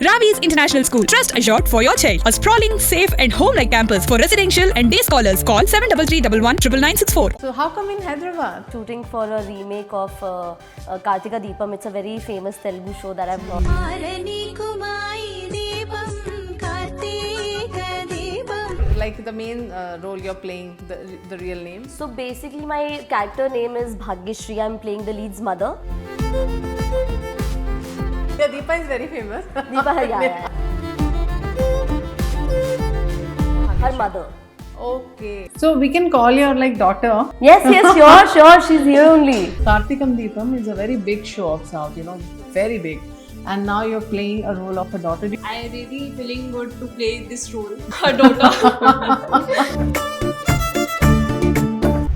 Ravi's International School. Trust assured for your child. A sprawling, safe and home-like campus for residential and day scholars. Call 7331 So how come in Hyderabad? Shooting for a remake of Kartika Deepam. It's a very famous Telugu show that I've heard. Like the main role you're playing, the real name? So basically my character name is Bhagyashree. I'm playing the lead's mother. Yeah, Deepa is very famous. Deepa, yeah. Her mother. Okay. So we can call your like daughter. Yes, sure. She's here only. Kartikam Deepam is a very big show of South, very big. And now you're playing a role of a daughter. I really feeling good to play this role, her daughter.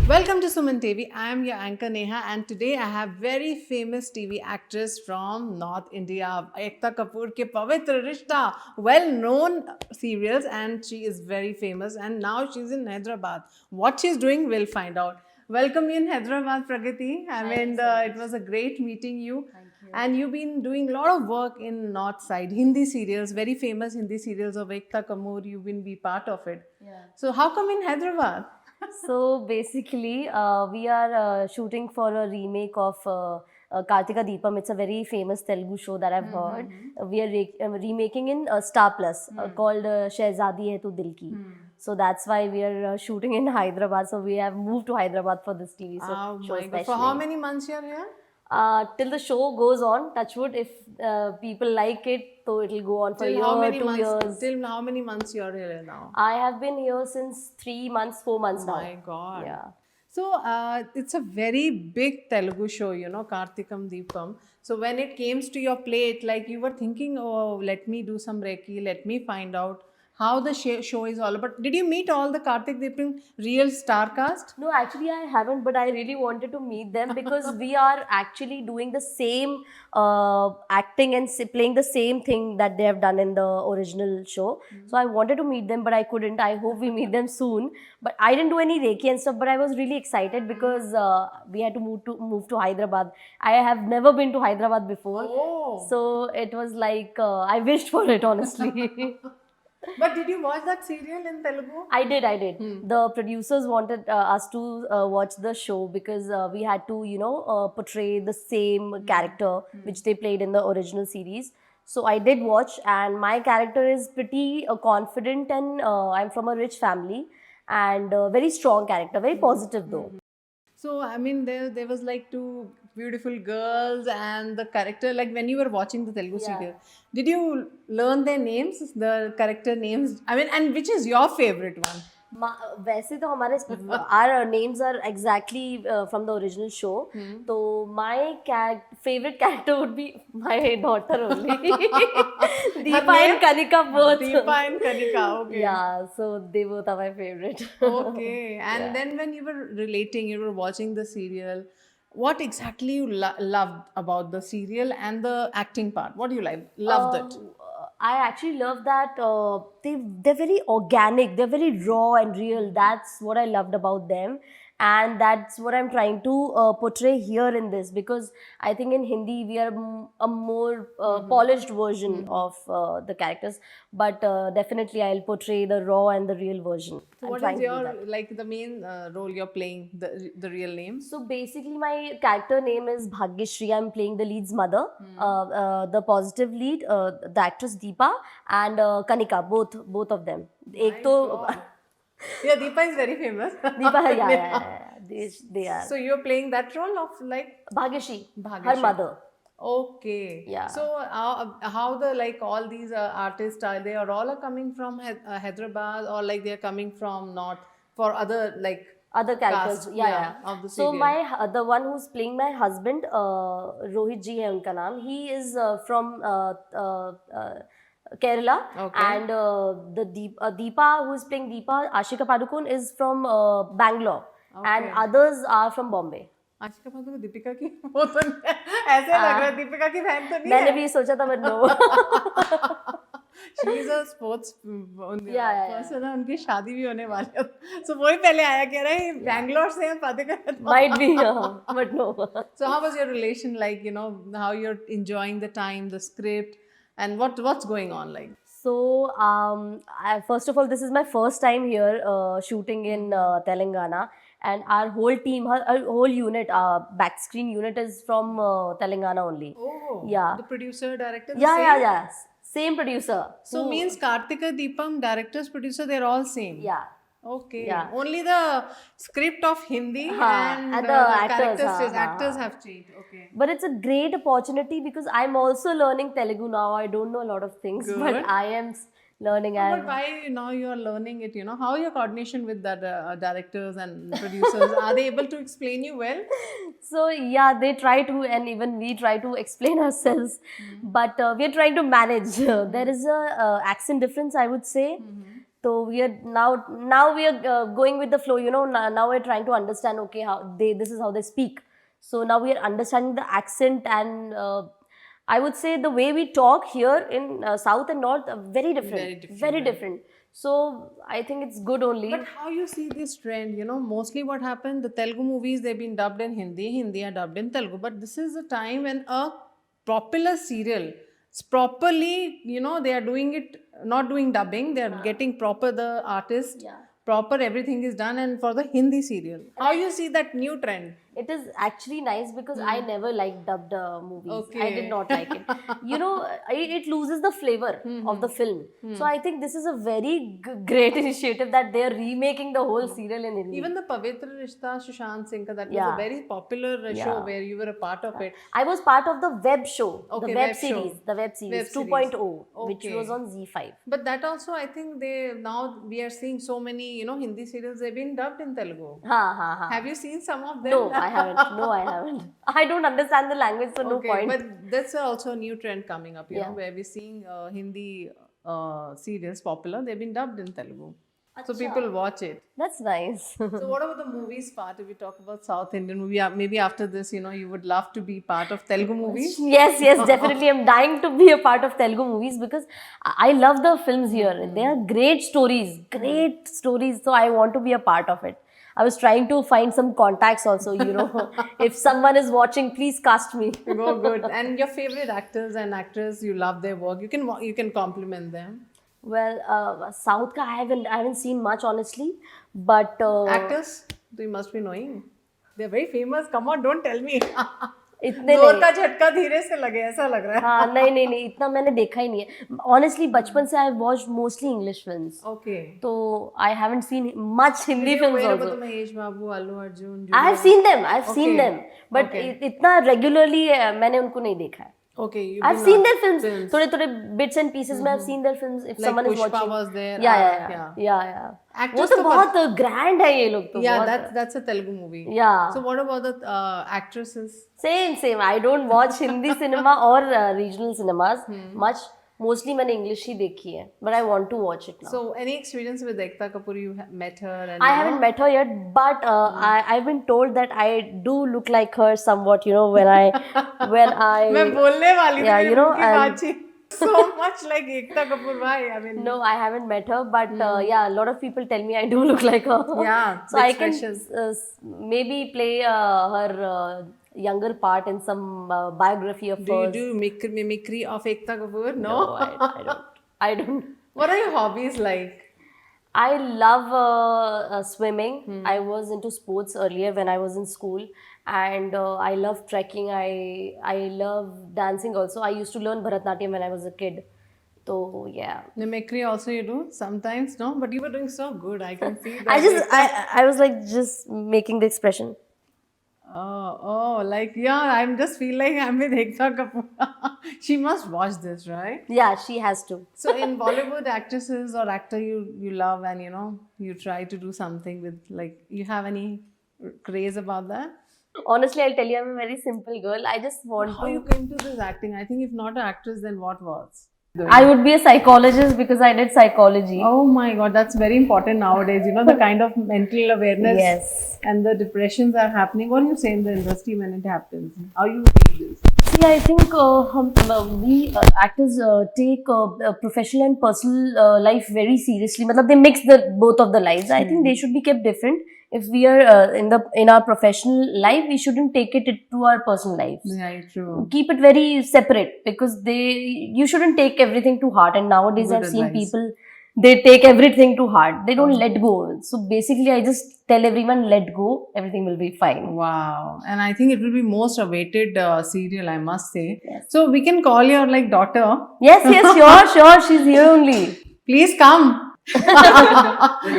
Welcome to Suman TV. I am your anchor Neha, and today I have very famous TV actress from North India, Ekta Kapoor ke Pavitra Rishta, well-known serials, and she is very famous. And now she's in Hyderabad. What she's doing, we'll find out. Welcome in Hyderabad, Pragati. It was a great meeting you. Thank you. And you've been doing a lot of work in North side, Hindi serials, very famous Hindi serials of Ekta Kapoor. You've been be part of it. Yeah. So how come in Hyderabad? So basically, we are shooting for a remake of Kartika Deepam. It's a very famous Telugu show that I've heard. We are remaking in Star Plus called Shehzadi Hai Tu Dil Ki. So that's why we are shooting in Hyderabad. So we have moved to Hyderabad for this TV show especially. For how many months you're here? Till the show goes on, touch wood, if people like it, so it'll go on for a year, 2 years. Till how many months you're here now? I have been here since 3 months, 4 months now. Oh my God. Yeah. So it's a very big Telugu show, Kartikam Deepam. So when it came to your plate, like you were thinking, oh, let me do some Reiki, let me find out how the show is all about. Did you meet all the Kartik Deepam real star cast? No, actually I haven't, but I really wanted to meet them because we are actually doing the same acting and playing the same thing that they have done in the original show. So I wanted to meet them, but I couldn't. I hope we meet them soon. But I didn't do any Reiki and stuff, but I was really excited because we had to move to Hyderabad. I have never been to Hyderabad before. Oh. So it was like, I wished for it, honestly. But did you watch that serial in Telugu? I did. The producers wanted us to watch the show because we had to, portray the same character which they played in the original series. So I did watch, and my character is pretty confident, and I'm from a rich family, and very strong character, very positive though. So, I mean, there was like two beautiful girls and the character, like when you were watching the Telugu serial, did you learn their names, the character names? I mean, and which is your favorite one? वैसे तो हमारे our names are exactly from the original show. So my favorite character would be my daughter only. Deepa and Kanika both. Deepa and Kanika, okay. Yeah, so they both are my favorite. Okay, and then when you were relating, you were watching the serial, what exactly you loved about the serial and the acting part? What do you loved it? I actually love that they're very organic, they're very raw and real. That's what I loved about them, and that's what I'm trying to portray here in this, because I think in Hindi we are a more polished version of the characters, but definitely I'll portray the raw and the real version. So what is your, like the main role you're playing, the real name? So basically my character name is Bhagyashree. I'm playing the lead's mother, the positive lead, the actress Deepa and Kanika, both of them. Ek to Yeah, Deepa is very famous. Deepa, yeah. They are. So you're playing that role of like Bhagyashree, her mother. Okay. Yeah. So how the like all these artists they are all coming from Hyderabad, or like they are coming from North for other like other characters, cast, yeah. of the So serial. the one who's playing my husband, Rohit ji hai unka naam. He is from Kerala, and the Deepa, who is playing Deepa, Ashika Padukone, is from Bangalore, and others are from Bombay. Ashika Padukone Deepika की वो तो ऐसे लग रहा है दीपिका की बहन तो नहीं मैंने है. भी सोचा था, but no. She is a sports yeah. person. उनकी शादी भी होने वाली है. So वही पहले आया कह रहा है बैंगलोर से हैं Padukone. Might be, but no. So how was your relation like? How you're enjoying the time, the script, And what's going on like? So, first of all, this is my first time here shooting in Telangana, and our whole team, our whole unit, back screen unit is from Telangana only. Oh, Yeah. The producer, director. The Yeah, same? yeah, yeah. Same producer. So Who- means Kartika Deepam, directors, producer, they're all same. Yeah. Okay. Yeah. Only the script of Hindi and and the actors, characters, हाँ, actors हाँ. have changed. Okay. But it's a great opportunity because I'm also learning Telugu now. I don't know a lot of things, Good. but I am learning. But And why now you are learning it? You know, how your coordination with the directors and producers? Are they able to explain you well? so yeah, they try to, and even we try to explain ourselves, but we are trying to manage. There is a accent difference, I would say. So we are now we are going with the flow. You know, now we're trying to understand. Okay, how this is how they speak. So now we are understanding the accent, and I would say the way we talk here in South and North are very different. Very different, right? So I think it's good only. But how you see this trend? You know, mostly what happened, the Telugu movies, they've been dubbed in Hindi, Hindi are dubbed in Telugu. But this is a time when a popular serial, it's properly, you know, they are doing it, not doing dubbing, they are getting proper the artist, Yeah. proper everything is done, and for the Hindi serial. How you see that new trend? It is actually nice because I never liked dubbed movies. I Okay. did not like it. You know, it loses the flavor of the film. So I think this is a very great initiative that they are remaking the whole serial in Hindi. Even the Pavitra Rishta, Sushant Singh, that was Yeah. a very popular show where you were a part of it. I was part of the web show, Okay, the web web show. series, the web series Web series. 2.0, which Okay. was on Z5. But that also, I think now we are seeing so many, you know, Hindi serials, they've been dubbed in Telugu. Ha. Have you seen some of them? No, I haven't. No, I haven't. I don't understand the language, so no Okay, point. but that's also a new trend coming up, you know, Yeah. where we're seeing Hindi serials popular, they've been dubbed in Telugu. So people watch it. That's nice. So what about the movies part? If we talk about South Indian movie, maybe after this, you know, you would love to be part of Telugu movies. Yes, definitely. I'm dying to be a part of Telugu movies because I love the films here. They are great stories. So I want to be a part of it. I was trying to find some contacts also, you know. If someone is watching, please cast me. Go good. And your favorite actors and actors, you love their work. You can compliment them. Well, South ka I haven't seen much honestly, but Actors, you must be knowing. They're very famous. Come on, don't tell me. इतने जोर नहीं. का झटका धीरे से लगे ऐसा लग रहा है. हाँ नहीं इतना मैंने देखा ही नहीं है. Honestly, बचपन से I watched mostly English films. Okay. So I haven't seen much Hindi films Where also. about Mahesh Babu, Allu Arjun? I have seen them. I've seen Okay. them. But Okay. इतना regularly मैंने उनको नहीं देखा है. Okay, you've I've been seen on their films. थोड़े bits and pieces में I've seen their films. If Like someone is Pushpa watching. was there. Yeah. Actors वो तो तो बहुत grand है ये लोग तो. Yeah, बहुत. that's a Telugu movie. Yeah. So what about the actresses? Same. I don't watch Hindi cinema or regional cinemas much. Mostly मैंने English ही देखी है. But I want to watch it now. So any experience with Ekta Kapoor? You met her and I haven't met her yet, but I've been told that I do look like her somewhat. You know, when I मैं बोलने वाली थी Yeah, मेरे you know, मुंह की and- बातचीत. So much like Ekta Kapoor. Why? I mean, No, I haven't met her, but yeah, a lot of people tell me I do look like her. Yeah, so the I can expressions. maybe play her younger part in some biography of do you hers. do mimicry of Ekta Kapoor? No. I don't. I don't. What are your hobbies like? I love swimming. I was into sports earlier when I was in school, and I love trekking. I love dancing also. I used to learn Bharatanatyam when I was a kid. So yeah. Mimicry also you do sometimes, no? But you were doing so good. I can see that. I was like just making the expression. Oh, like yeah. I'm just feel like I'm with Ekta Kapoor. She must watch this, right? Yeah, she has to. So in Bollywood, actresses or actor you love and you know you try to do something with, like, you have any craze about that? Honestly, I'll tell you, I'm a very simple girl. I just want How to. you came to this acting? I think if not an actress, then what was? I would be a psychologist because I did psychology. Oh my God, that's very important nowadays. You know, the kind of mental awareness Yes. and the depressions are happening. What do you say in the industry when it happens? How you read this? See, I think we actors take professional and personal life very seriously. Matlab, they mix the both of the lives. I think they should be kept different. if we are in our professional life, we shouldn't take it to our personal lives. Yeah, true. Keep it very separate, because you shouldn't take everything to heart. And nowadays Good I've seen advice. people, they take everything to heart, they don't let go. So basically I just tell everyone, let go, everything will be fine. Wow. And I think it will be most awaited serial, I must say. Yes. So we can call your like daughter. Yes, sure, she's here only. Please come.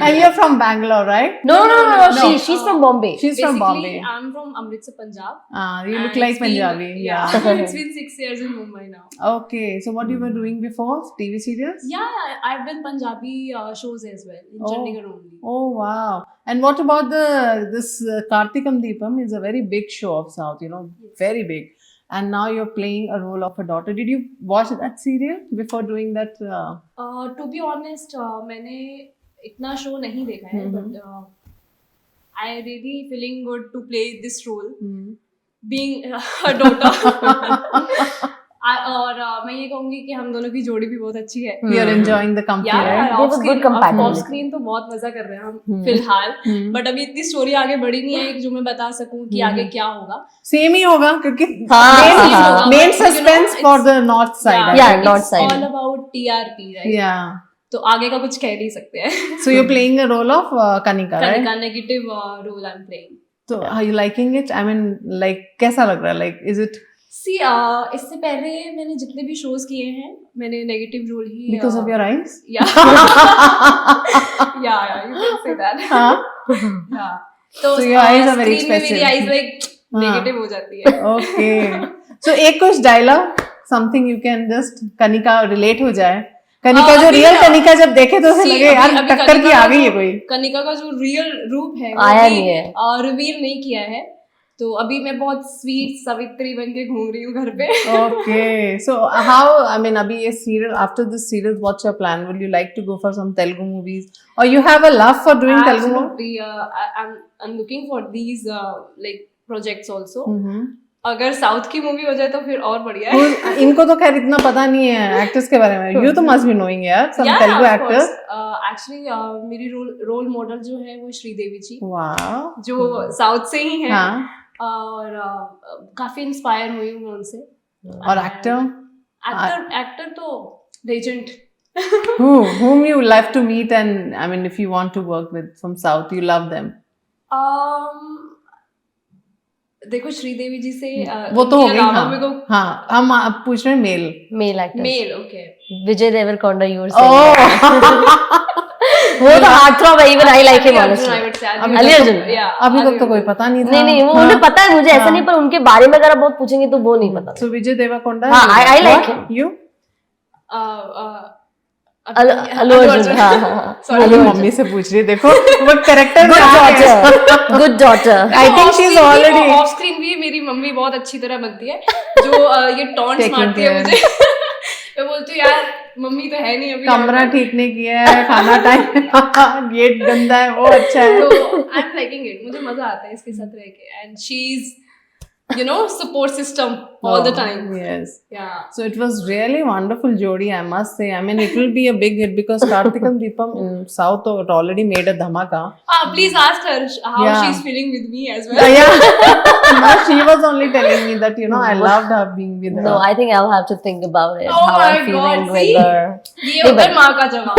And you're from Bangalore, right? No, No. she's from Bombay. She's from Bombay. I'm from Amritsar, Punjab. You look And like it's been- Punjabi. Yeah, Yeah. it's been 6 years in Mumbai now. Okay. So what you were doing before? TV serials? Yeah, I've done Punjabi shows as well in Oh. Chandigarh only. Oh wow! And what about this Kartikam Deepam is a very big show of South, you know, very big. And now you're playing a role of a daughter. Did you watch that serial before doing that? To be honest, मैंने इतना show नहीं देखा है, but I really feeling good to play this role, being a daughter. और मैं ये कहूंगी कि हम दोनों की जोड़ी भी बहुत अच्छी है. You're enjoying the company, Yeah, right? They have a good compatibility. Of screen तो बहुत मजा कर रहे हैं हम फिलहाल, बट अभी इतनी स्टोरी आगे बढ़ी नहीं है जो मैं बता सकूं कि आगे क्या होगा. Same ही होगा क्योंकि हाँ. main You know, suspense for the north side. I Yeah, think. north side. All about TRP, right? Yeah. तो आगे का कुछ कह नहीं सकते हैं. So you're playing a role of Kanika, right? Kanika negative role I am playing. So are you liking it? I mean, like कैसा लग रहा है? Like is it सी इससे पहले मैंने जितने भी शोज किए हैं मैंने नेगेटिव रोल ही because of your eyes? या यू कैन से दैट. हाँ. या तो So your eyes are very screen में मेरी expressive. आईज लाइक नेगेटिव हो जाती है. Okay. So एक कुछ dialogue, something you can just Kanika relate हो जाए. कनिका जो अभी रियल ना- कनिका जब देखे तो ऐसे See, लगे यार अभी टक्कर की कनिका आ का गई है जो- कोई. कनिका का जो रियल रूप है आया नहीं है. रिवील नहीं किया है, तो अभी मैं बहुत स्वीट सावित्री बन के घूम रही हूँ घर पे. Okay. So how, I mean, अभी ये serial, after this serial, what's your plan? Will you like to go for some Telugu movies? Or you have a love for doing Telugu movies? Absolutely. I'm looking for these like projects also. Mm-hmm. अगर south की movie हो जाए तो फिर और बढ़िया है. इनको तो खैर इतना पता नहीं है एक्टर्स के बारे में. You तो must be knowing यार some Telugu actors. एक्चुअली मेरी रोल मॉडल जो है वो श्रीदेवी जी, Wow. जो साउथ से ही है. हाँ. और काफी इंस्पायर हुई हूँ मैं उनसे. और एक्टर? एक्टर तो legend. Whom you love to meet, and I mean, if you want to work with from South, you love them. देखो श्रीदेवी जी से वो तो हो गई. अलावा हाँ. मेरे को हाँ. हम आप पूछ रहे हैं male. Male actor. Male. Okay. Vijay Devarkonda, you were Oh. saying. वो तो heartthrob है, even I like him honestly. Ali Arjun. अभी तक तो कोई पता नहीं था. नहीं वो उन्हें पता है, मुझे ऐसा नहीं, पर उनके बारे में अगर आप बहुत पूछेंगे तो वो नहीं पता. So Vijay Devarkonda. हाँ, I like What? him. You? Allu Arjun. हाँ. अभी मम्मी से पूछ रही है, देखो वो character Good daughter. I think she's already of screen भी मेरी मम्मी बहुत अच्छी तरह बनती है, जो ये टॉन्ट्स Taking मारती है care. मुझे. मैं बोलती हूँ यार मम्मी तो है नहीं अभी. कमरा ठीक नहीं किया है, खाना टाइम गेट गंदा है, वो अच्छा है. तो आई एम लाइकिंग इट. मुझे मजा आता है इसके साथ रह के. And she is support system all the time. Yes. Yeah. So it was really wonderful jodi, I must say. I mean, it will be a big hit because Kartikam Deepam in South it already made a dhamaka. Please ask her how Yeah. she's feeling with me as well. Yeah. No, she was only telling me that, you know, I loved her being with her. No, I think I'll have to think about it. Oh how my I'm feeling God, with see? her. ये होकर माँ का जवाब.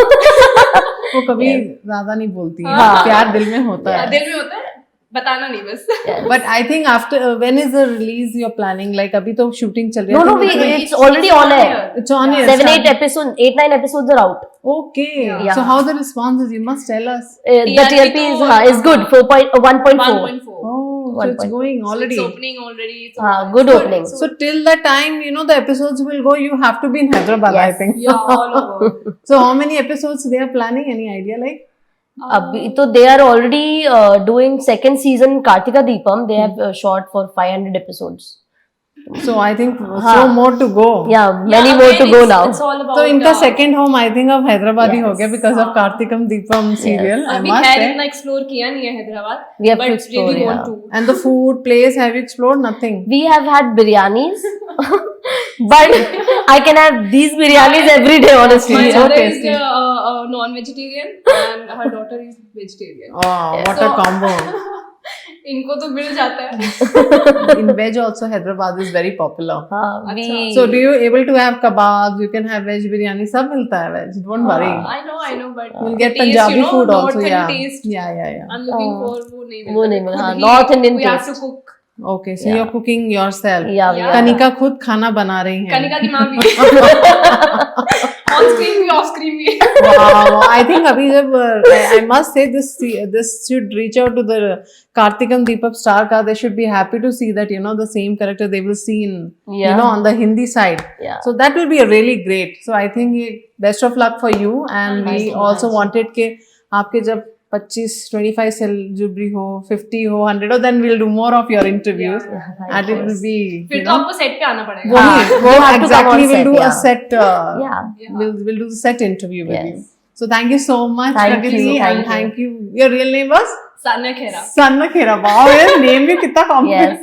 वो कभी ज्यादा नहीं बोलती है. हाँ. प्यार दिल में होता है. दिल में होता है, बताना नहीं बस. But I think after when is the release you're planning? Like अभी तो shooting चल रही है. No, it's already on air. It's on air. 7-8 episodes, 8-9 episodes are out. Okay. Yeah. So how the response is? You must tell us. The TRP is good. 1.4. 1.4. Oh, so it's 1.4. going already. It's opening already. Good opening. So till the time, you know, the episodes will go, you have to be in Hyderabad, I Yes. think. Yeah, all over. So how many episodes they are planning? Any idea? Like? Abhi to they are already doing second season Kartika Deepam. They have shot for 500 episodes. So I think so more to go. Yeah, many more to go now. It's all about. So इनका second home I think of Hyderabad ही हो गया because of Kartikam Deepam serial. I अभी must खैर say. इतना explore किया नहीं है Hyderabad. We have to but explore, really yeah. want to. And the food place, have you explored? Nothing. We have had biryanis. but I can have these biryanis every day, honestly. My so mother tasty. is non-vegetarian and her daughter is vegetarian. Oh, what a So- combo. इनको तो मिल जाता है. In veg also, Hyderabad is very popular. We, So do you able to have kebabs? You can have veg biryani. सब मिलता है veg. Don't worry. I know, but You'll the get taste, Punjabi you know, food also. northern Yeah. taste. Yeah. I'm looking for वो नहीं मिलता. वो नहीं मिलता, खुद हाँ, ही North Indian we have to taste. cook. Okay, so you're cooking yourself. Yeah, Yeah. Kanika खुद खाना बना रही हैं. कनिका की माँ भी. On screen भी, off screen भी. Wow, I think अभी जब I must say this should reach out to the Karthikam Deepam star ka. They should be happy to see that the same character they will see in Yeah. on the Hindi side. Yeah. So that will be a really great. So I think best of luck for you, and Thank we you so also much. wanted के आपके जब 25 cell जुबरी हो 50 हो 100 हो then we'll do more of your interviews and it will be फिर तो आपको set पे आना पड़ेगा. वो हाँ, वो you have to come on exactly we'll set, do a yeah. set Yeah. we'll do the set interview with Yes. you. So thank you so much, Thank Pragati, you, and thank thank you. Your real name was Sanya Khera. Sanna Khera. Wow, your name भी कितना Yes.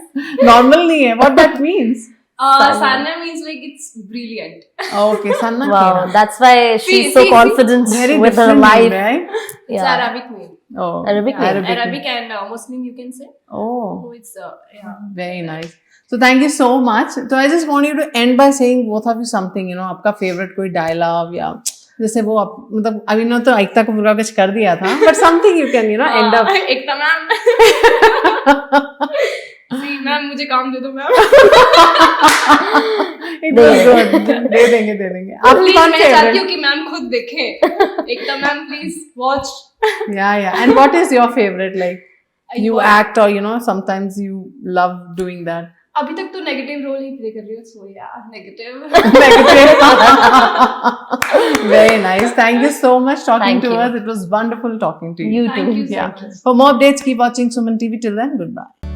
normal नहीं है. What that means? Sanya means like it's brilliant. Okay, Sanna Wow, Khera. that's why she's so see, confident Very with her different life. name, right? It's Yeah. Arabic name. Oh, Arabic name. Arabic and Muslim you can say. Oh, So it's yeah. very nice. So thank you so much. So I just want you to end by saying both of you something. आपका favorite कोई dialogue या जैसे वो मतलब अभी ना तो एकता कपूर का कुछ कर दिया था, but something you can end up. Ekta ma'am. जी मैम मुझे काम दे दो मैम. It was good. दे देंगे. आपकी प्लीज कौन मैं चाहती favorite? हूँ कि मैम खुद देखें. Ekta ma'am please watch. Yeah. And what is your favorite? Like you act or sometimes you love doing that. अभी तक तो नेगेटिव रोल ही प्ले कर रही हूँ. सो या negative. Very nice. Thank you so much talking Thank to you. us. It was wonderful talking to you. You Thank too. you so Yeah. much. For more updates, keep watching Suman TV. Till then, goodbye.